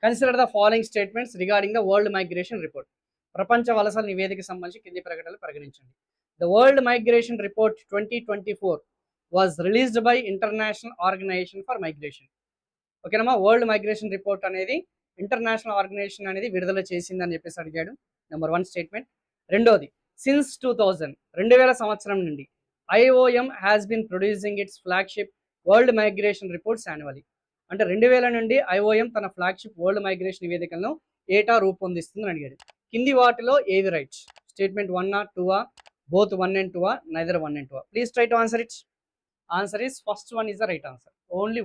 Consider the following statements regarding the world migration report. ప్రపంచ వలసల నివేదికకు సంబంధించి కింది ప్రకటనలు పరిగణించండి. The world migration report 2024 was released by international organization for migration. ఓకేనమ్మా, వరల్డ్ మైగ్రేషన్ రిపోర్ట్ అనేది ఇంటర్నేషనల్ ఆర్గనైజేషన్ అనేది విడుదల చేసిందని చెప్పేసి అడిగాడు. Number 1 statement. రెండోది, సిన్స్ 2000 సంవత్సరం నుండి IOM has been producing its flagship world migration reports annually. అంటే 2000 నుండి IOM తన ఫ్లాగ్షిప్ వరల్డ్ మైగ్రేషన్ నివేదికలను ఏటా రూపొందిస్తుందని అడిగాడు. కింది వాటిలో ఏది right? Statement 1 or 2, both 1 and 2, neither 1 and 2. Please try to answer it. Answer is first one is the right answer. Only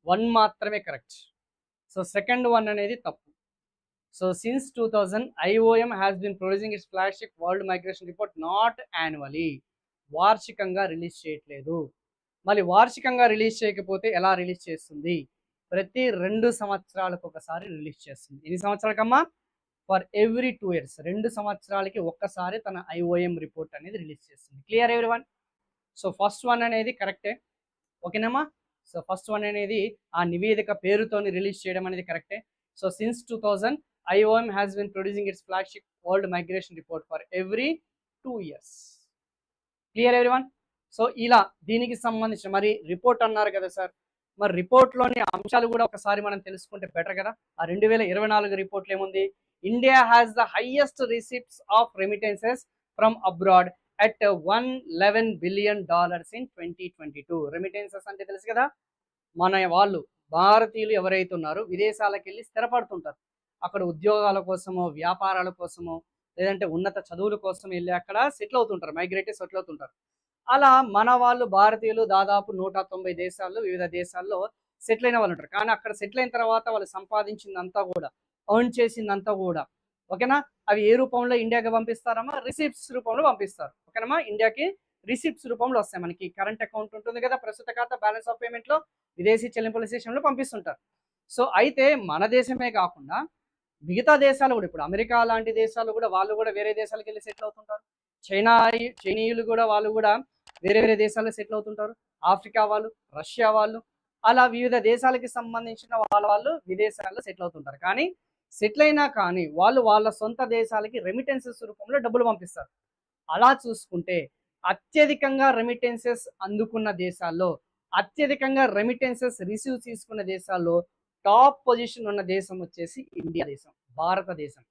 one మాత్రమే కరెక్ట్. సో సెకండ్ వన్ అనేది తప్పు. So since 2000 IOM has been producing its flagship world migration report not annually. వార్షికంగా release చేయట్లేదు. మళ్ళీ వార్షికంగా release చేయకపోతే ఎలా release చేస్తుంది? ప్రతి 2 సంవత్సరాలకు ఒకసారి రిలీజ్ చేస్తుంది. ఎన్ని సంవత్సరాలకమ్మా? For every 2 years. 2 సంవత్సరాలకి ఒక్కసారి తన IOM రిపోర్ట్ అనేది రిలీజ్ చేస్తుంది. Clear everyone? So first one అనేది కరెక్టే. ఓకేనమ్మా? సో ఫస్ట్ వన్ అనేది ఆ నివేదిక పేరుతోని రిలీజ్ చేయడం అనేది కరెక్టే. So since 2000 IOM has been producing its flagship world migration report for every 2 years. Clear everyone? So ఇలా దీనికి సంబంధించిన మరి రిపోర్ట్ అన్నారు కదా సార్, మరి రిపోర్ట్లోని అంశాలు కూడా ఒకసారి మనం తెలుసుకుంటే బెటర్ కదా. ఆ 2024 రిపోర్ట్లో ఏముంది? India has the highest receipts of remittances from abroad at $111 billion in 2022. Remittances అంటే తెలుసు కదా, మన వాళ్ళు భారతీయులు ఎవరైతే ఉన్నారో విదేశాలకు వెళ్ళి స్థిరపడుతుంటారు. అక్కడ ఉద్యోగాల కోసమో వ్యాపారాల కోసమో లేదంటే ఉన్నత చదువుల కోసం వెళ్ళి అక్కడ సెటిల్ అవుతుంటారు, మైగ్రేట్ సెటిల్ అవుతుంటారు. అలా మన వాళ్ళు భారతీయులు దాదాపు 190 దేశాల్లో వివిధ దేశాల్లో సెటిల్ అయిన వాళ్ళు ఉంటారు. కానీ అక్కడ సెటిల్ అయిన తర్వాత వాళ్ళు సంపాదించిందంతా కూడా, ఎర్న్ చేసిందంతా కూడా, ఓకేనా, అవి ఏ రూపంలో ఇండియాకి పంపిస్తారమ్మా? రిసిప్ట్స్ రూపంలో పంపిస్తారు. ఓకేనమ్మా, ఇండియాకి రిసిప్ట్స్ రూపంలో వస్తాయి. మనకి కరెంట్ అకౌంట్ ఉంటుంది కదా, ప్రస్తుత ఖాతా, బ్యాలెన్స్ ఆఫ్ పేమెంట్లో విదేశీ చెల్లింపుల విషయంలో పంపిస్తుంటారు. సో అయితే మన దేశమే కాకుండా మిగతా దేశాలు కూడా, ఇప్పుడు అమెరికా లాంటి దేశాలు కూడా వాళ్ళు కూడా వేరే దేశాలకు వెళ్ళి సెటిల్ అవుతుంటారు. చైనీయులు కూడా వాళ్ళు కూడా వేరే వేరే దేశాల్లో సెటిల్ అవుతుంటారు. ఆఫ్రికా వాళ్ళు, రష్యా వాళ్ళు, అలా వివిధ దేశాలకి సంబంధించిన వాళ్ళు విదేశాల్లో సెటిల్ అవుతుంటారు. కానీ సెటిల్ అయినా కానీ వాళ్ళు వాళ్ళ సొంత దేశాలకి రెమిటెన్సెస్ రూపంలో డబ్బులు పంపిస్తారు. అలా చూసుకుంటే అత్యధికంగా రెమిటెన్సెస్ అందుకున్న దేశాల్లో, అత్యధికంగా రెమిటెన్సెస్ రిసీవ్ చేసుకున్న దేశాల్లో టాప్ పొజిషన్ ఉన్న దేశం వచ్చేసి ఇండియా దేశం, భారతదేశం.